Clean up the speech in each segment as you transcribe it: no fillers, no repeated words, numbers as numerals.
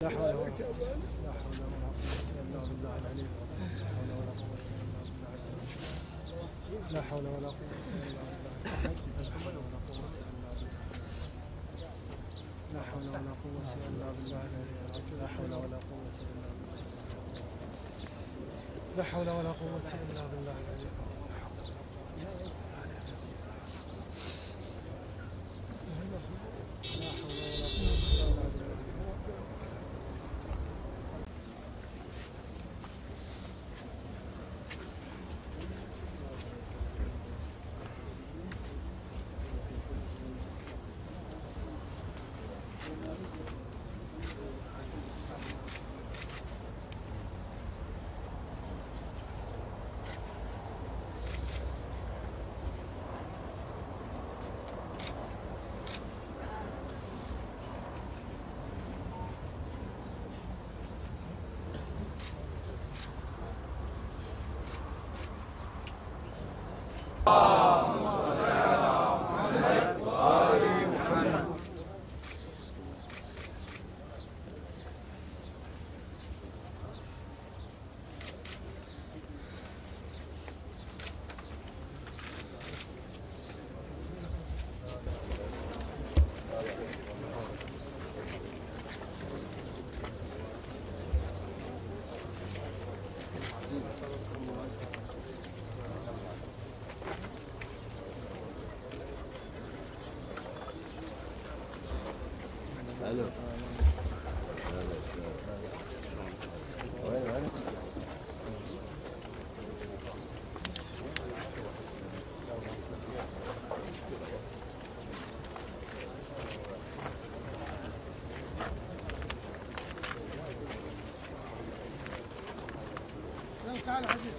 لا حول ولا قوة إلا بالله العلي العظيم. لا حول ولا قوة إلا بالله. لا حول ولا قوة إلا بالله العلي العظيم. لا حول ولا قوة إلا بالله. لا حول ولا قوة إلا بالله العلي العظيم. الو وين تعال حبيبي.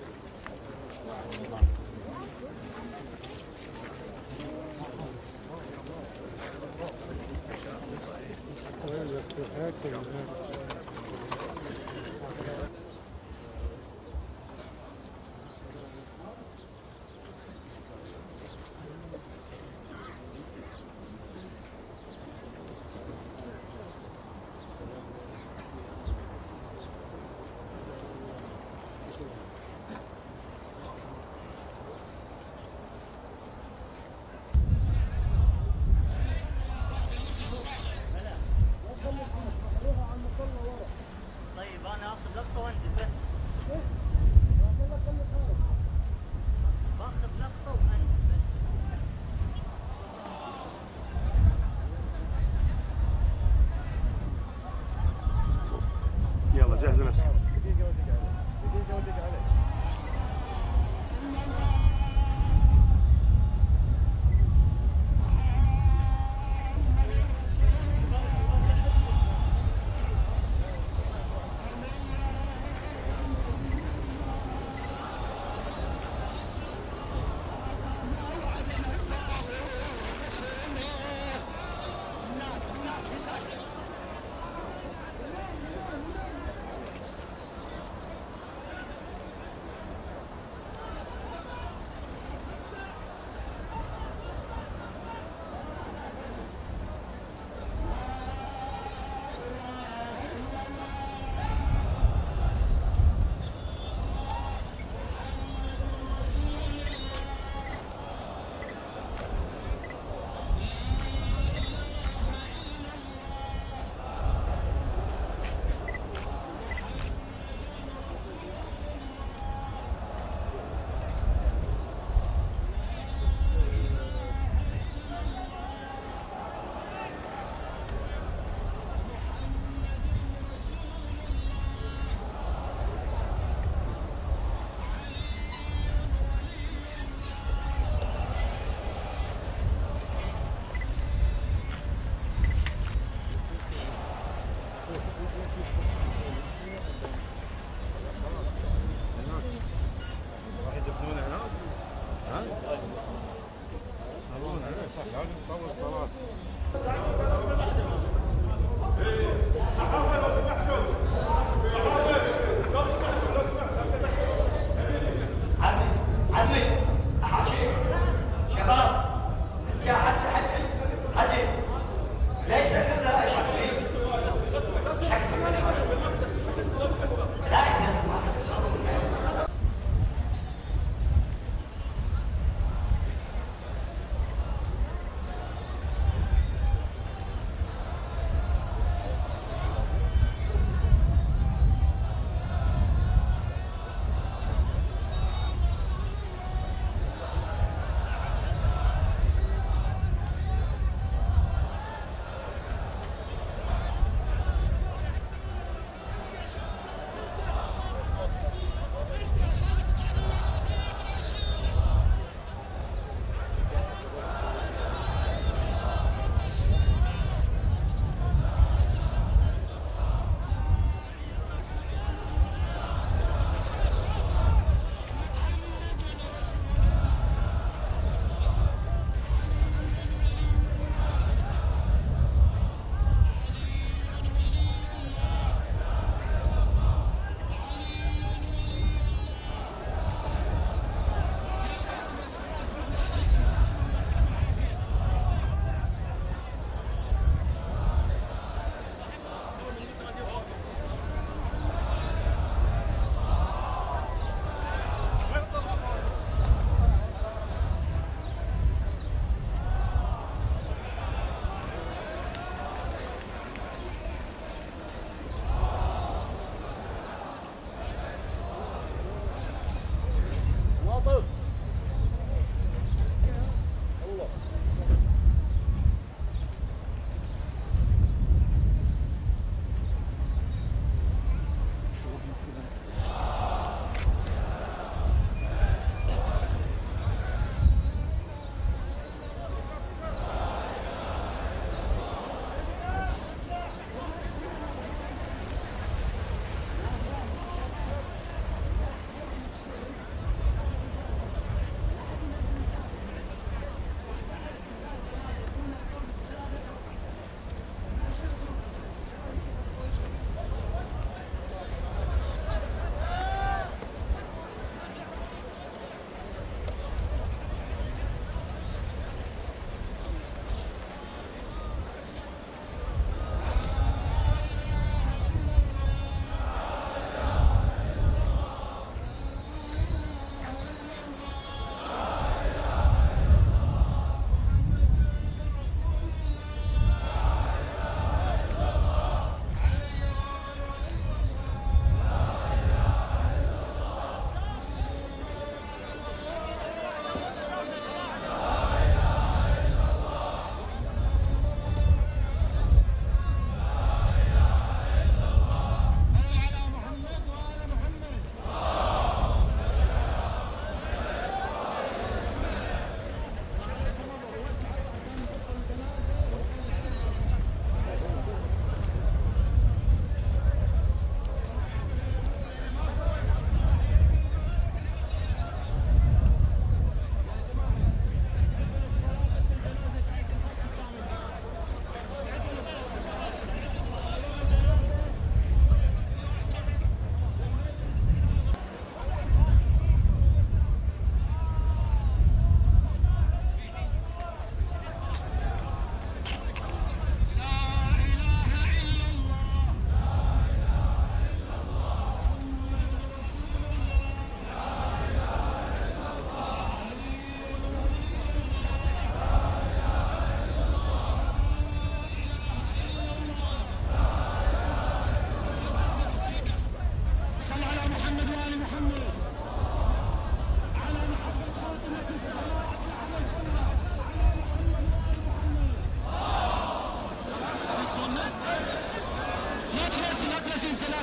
طيب انا اخذ لقطه وانزل بس. باخذ لقطه وانزل بس. يلا جهزوا نفسكم. دقيقة ودق عليه. راح يدفنونه هناك؟ ها؟ يصورون هنا صح، لازم تصور صلاة. عمي احكي شباب يا حد ليس كذا اشكي حق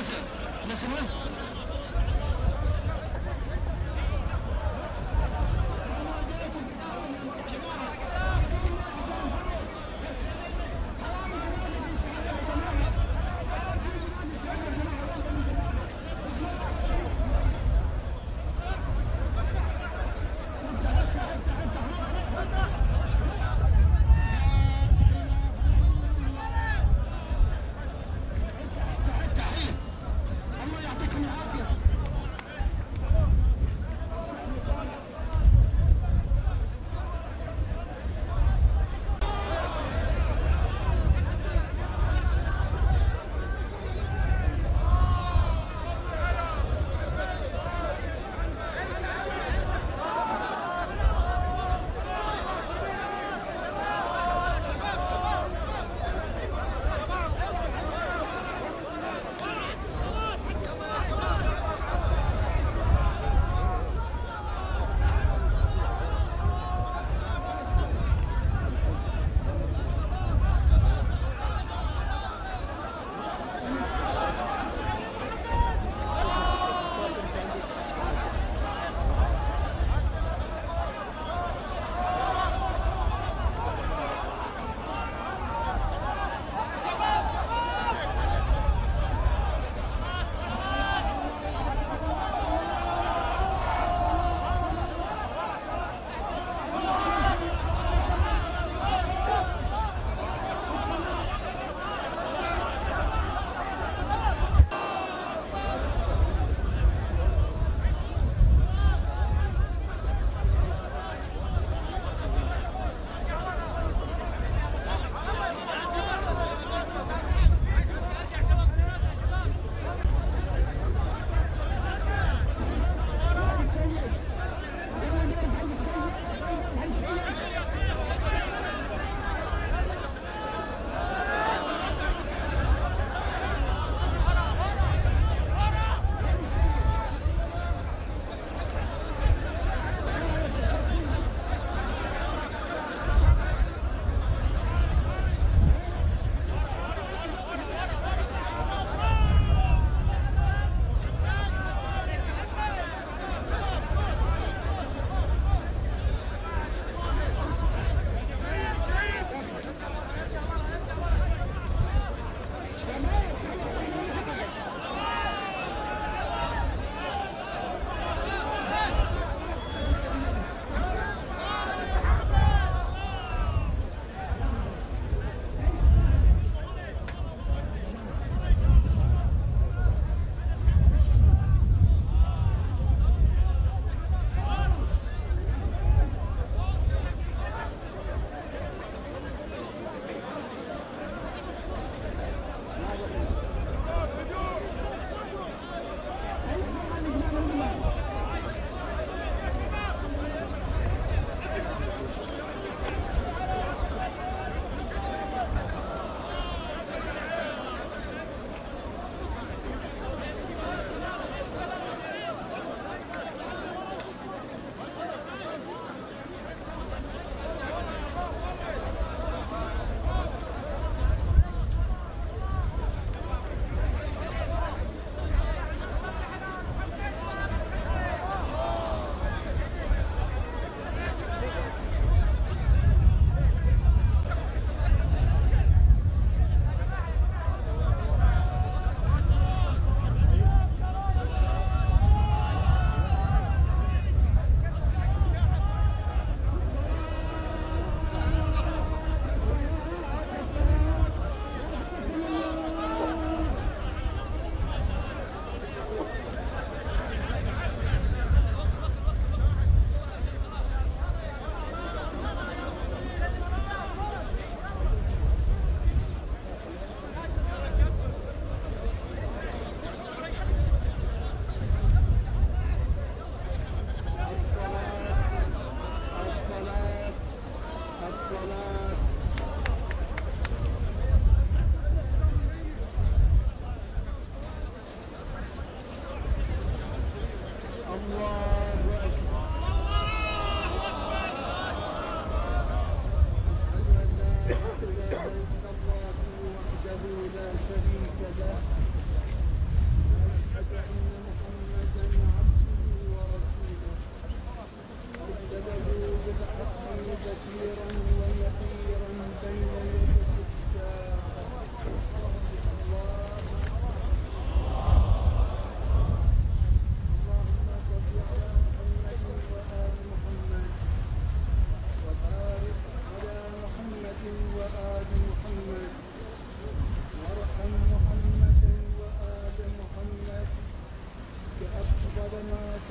ياسر نسمع الله يعطيكم العافيه.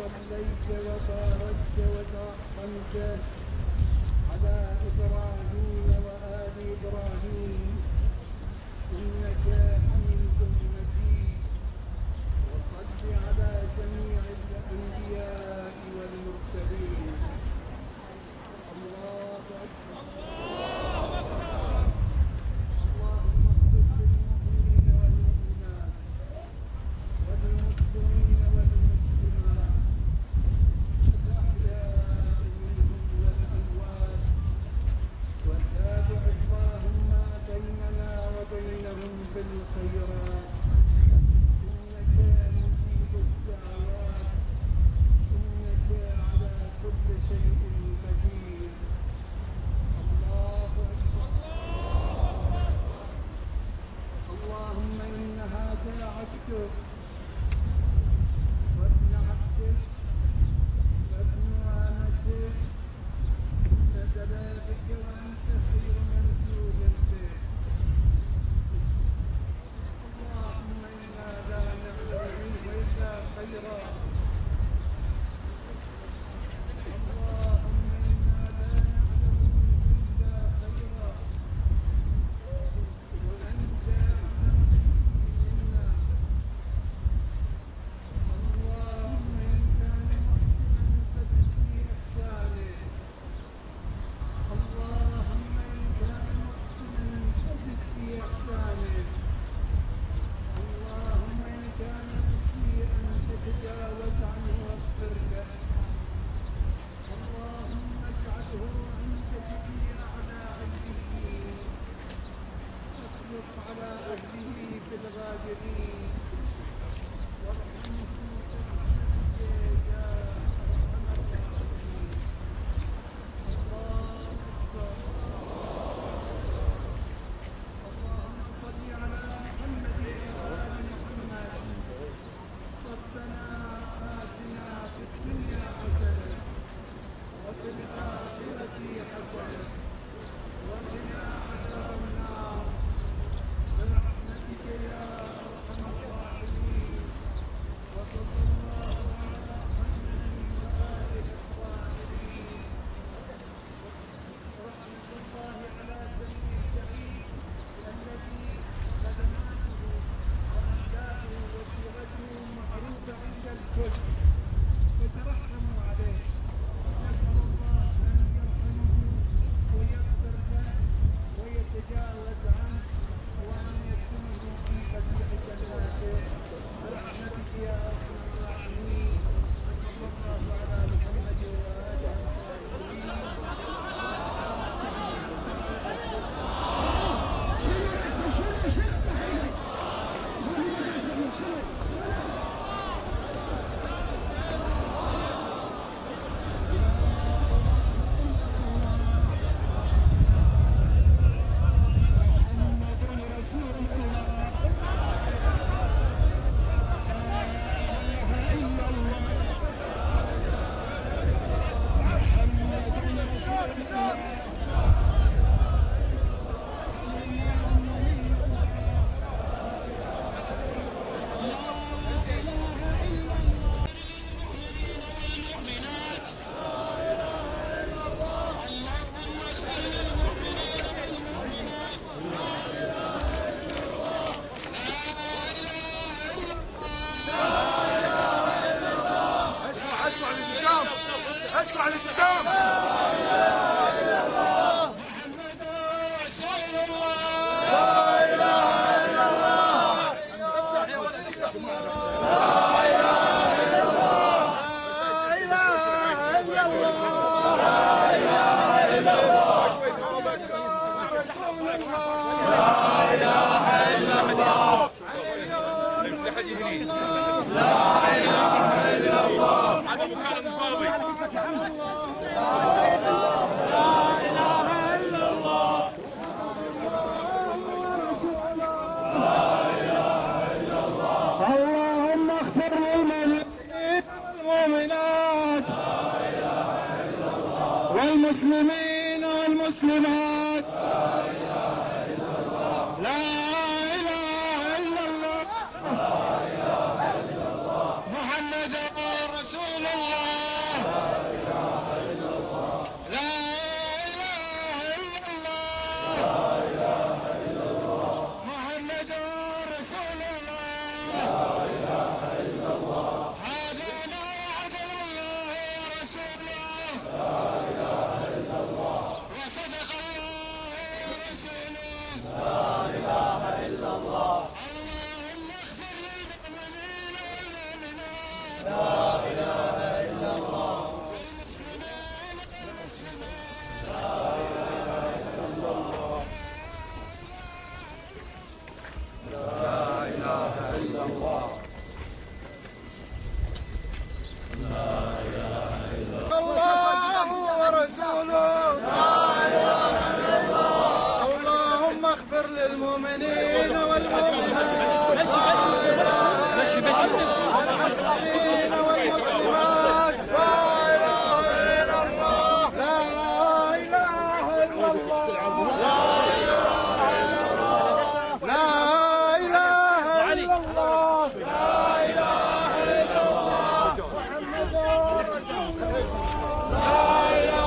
صليت وباركت وترحمت على إبراهيم وآل إبراهيم إنك حميد مجيد. وصل على جميع الأنبياء والمرسلين. الله أكبر. اللهم اغفر للمؤمنين والمؤمنات والمسلمين والمسلمات الأحياء منهم والأموات، وتابع اللهم بيننا وبينهم بالخيرات، إنك مجيب الدعوات، إنك على كل شيء قدير. الله أكبر. اللهم إن هذا عبدك وابن عبدك وابن أمتك نزل بك وأنت خير منزول به. اللهم إنا لا نعلم منه إلا خيرا. اللهم إنا لا نعلم منه إلا خيرا، وأنت أعلم منا. اللهم إن كان محسنا فزد في إحسانه. اللهم إن كان محسنا فزد في إحسانه. اللهم إن كان مسيئا فتجاوز عنه واغفر له. اللهم اجعله عندك في أعلى عليين، اخلف على أهله في الغابرين، وارحمه برحمتك يا أرحم الراحمين. الله أكبر. اللهم صل على محمد وآل محمد. ربنا آتنا في الدنيا حسنة وفي الآخرة حسنة وقنا عذاب النار برحمتك يا أرحم الراحمين. وصلى الله على محمد وآله الطاهرين. ورحمة الله على سيد السعيد الذي خدماته وأهدافه وسيرته معروفة عند الكل، فترحموا عليه. نسأل الله أن يرحمه ويغفر له ويتجاوز عنه وأن يكتمه في فسيح جناته برحمتك يا أرحم الراحمين. وصلى الله على محمد وآله اسمع للكلام. اللهم اغفر للمؤمنين والمؤمنات والمسلمين والمسلمات. لا إله إلا الله محمد رسول الله. للمؤمنين والمؤمنات والمسلمين والمسلمات. لا إله إلا الله، لا إله إلا الله، لا إله إلا الله، لا إله إلا الله، محمد رسول الله، لا إله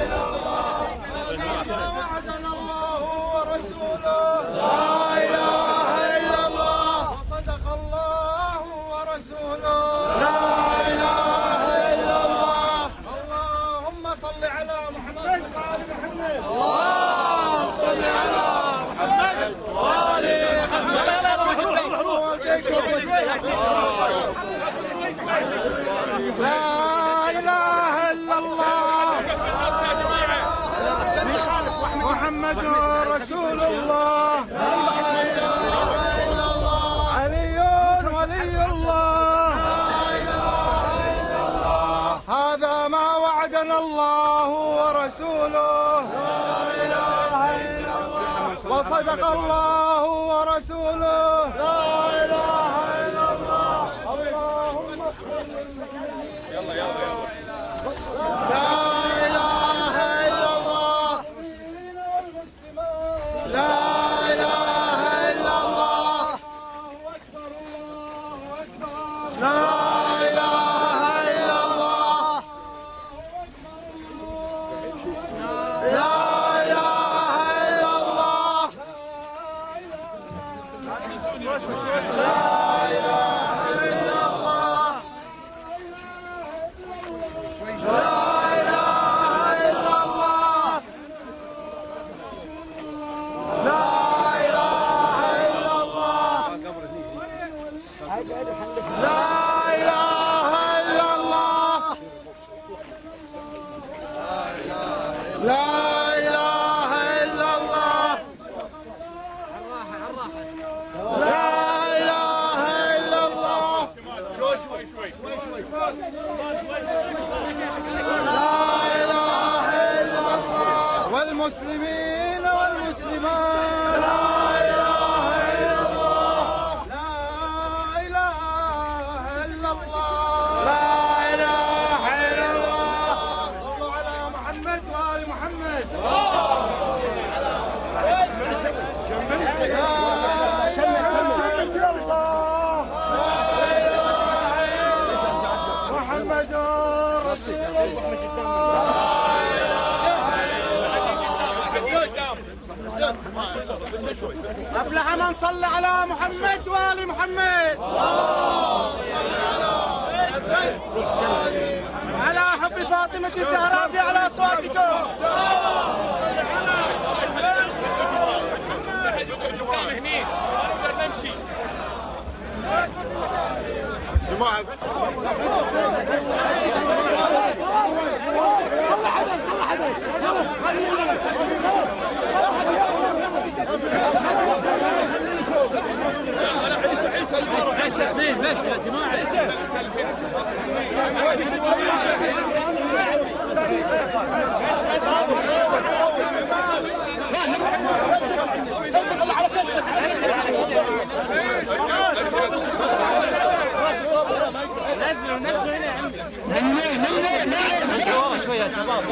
إلا الله، هذا ما وعدنا الله ورسوله، لا إله إلا الله، وصدق الله ورسوله، لا إله إلا الله. اللهم صل على محمد وآل محمد، اللهم صل على محمد وآل محمد. لا إله إلا الله، محمد رسول الله، لا إله إلا الله، علي ولي الله، لا إله إلا الله، هذا ما وعدنا الله ورسوله، لا إله إلا الله، وصدق الله ورسوله، لا إله إلا الله. اللهم اغفر للمسلمين، لا إله إلا الله، لا إله إلا الله، الله أكبر، الله أكبر، لا إله إلا الله، لا إله إلا الله، لا إله إلا الله، لا إله إلا الله، لا إله إلا الله، لا إله إلا الله، لا إله إلا الله، لا إله إلا الله، لا إله إلا الله، والمسلمين والمسلمات، لا إله إلا الله، لا إله إلا الله، لا إله إلا الله. صلوا على محمد وآل محمد. محمد رسول الله. أفلح من صلى على محمد وآل محمد. على حب فاطمة الزهراء بأعلى أصواتكم. جماعة اثنين بس يا جماعة. نزلوا هنا يا عمي. نزلوا ورا شوية يا شباب.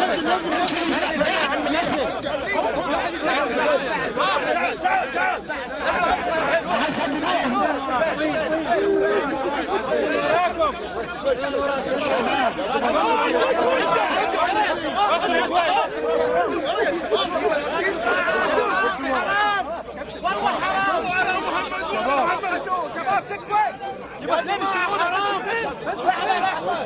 والله حرام على محمد ومحمد. شباب تكفى. يبقى لابس حرام. بس على لحظة.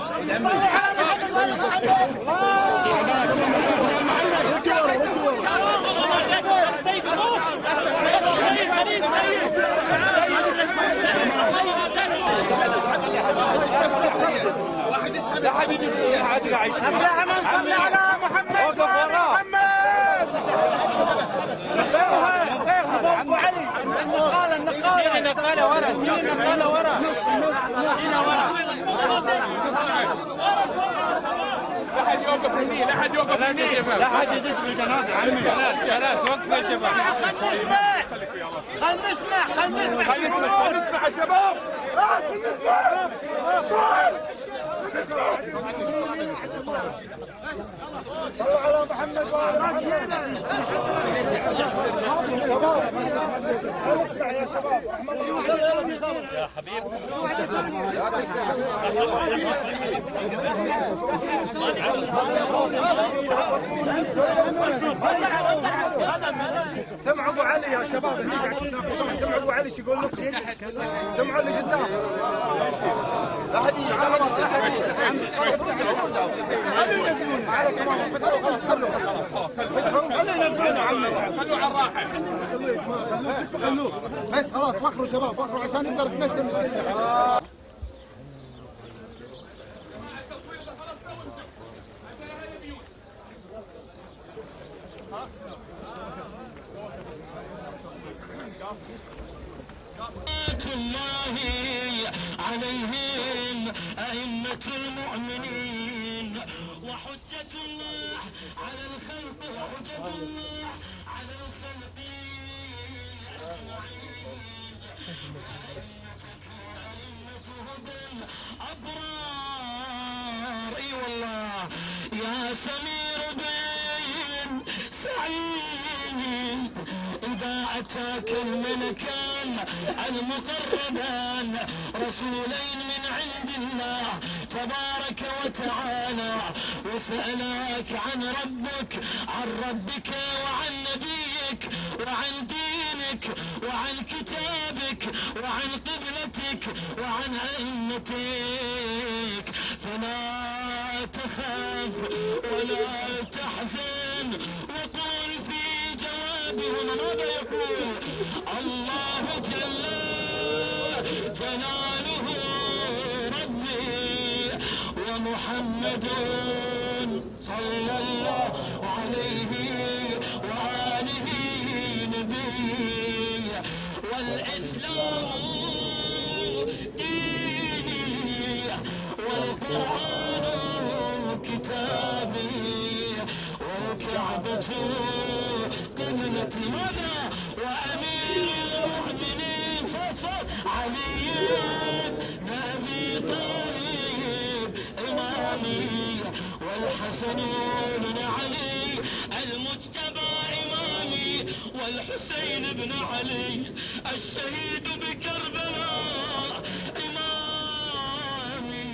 محمد صلي على محمد. وقف وراه محمد. ابو علي النقاله ورا. النقاله ورا. لا حد يوقف هني. لا حد يوقف هني يا شباب. لا حد يدس بالجنازه عمي. خلاص وقفوا يا شباب. خل نسمع يا شباب. صلوا على محمد يا شباب. يا حبيب سمعوا ابو علي يا شباب. سمعوا ابو علي شو يقول لك. سمعوا اللي قدام. لا حد خلوا على الراحه. بس خلاص فخروا شباب فخروا عشان نقدر نتنسم السنه. الله عليهم أئمة المؤمنين وحجة الله على الخلق وحجة الله على الخلق أجمعين. أئمة هدى أبرار. اي والله يا سمير بن سعيد إذا أتاك الملكان المقربان رسولين من عند الله تبارك وتعالى وسألك عن ربك وعن نبيك وعن دينك وعن كتابك وعن قبلتك وعن أئمتك فلا تخاف ولا تحزن وقل في جوابهم ماذا يقول الله جل جلاله ربي ومحمد صلى الله عليه وآله نبي والإسلام ديني والقرآن كتابي وكعبة قبلتي ماذا وأمير المؤمنين صوت علي نبي طالب إمامي والحسن بن علي المجتبى إمامي والحسين بن علي الشهيد بكربلاء إمامي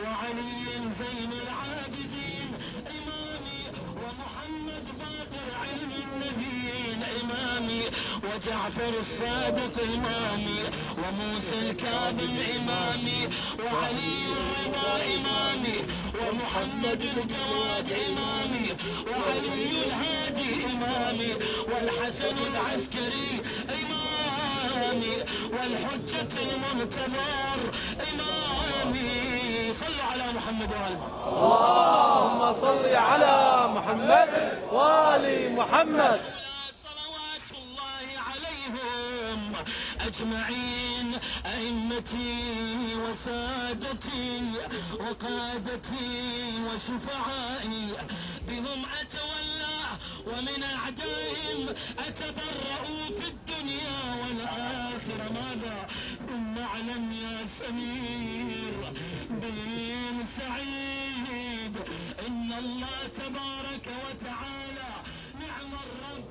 وعلي زين العابدين إمامي ومحمد باقر علم النبيين إمامي وجعفر الصادق إمامي وموسى الكاظم إمامي وعلي الرضا إمامي ومحمد الجواد إمامي وعلي الهادي إمامي والحسن العسكري إمامي والحجة المنتظر إمامي. صلوا على محمد وآل محمد. اللهم صل على محمد وآل محمد. صلوات الله عليهم أجمعين أئمتي وسادتي وقادتي وشفعائي بهم أتولى ومن أعدائهم أتبرأ في الدنيا والآخرة ماذا ثم اعلم يا سمير بن سعيد إن الله تبارك وتعالى نعم الرب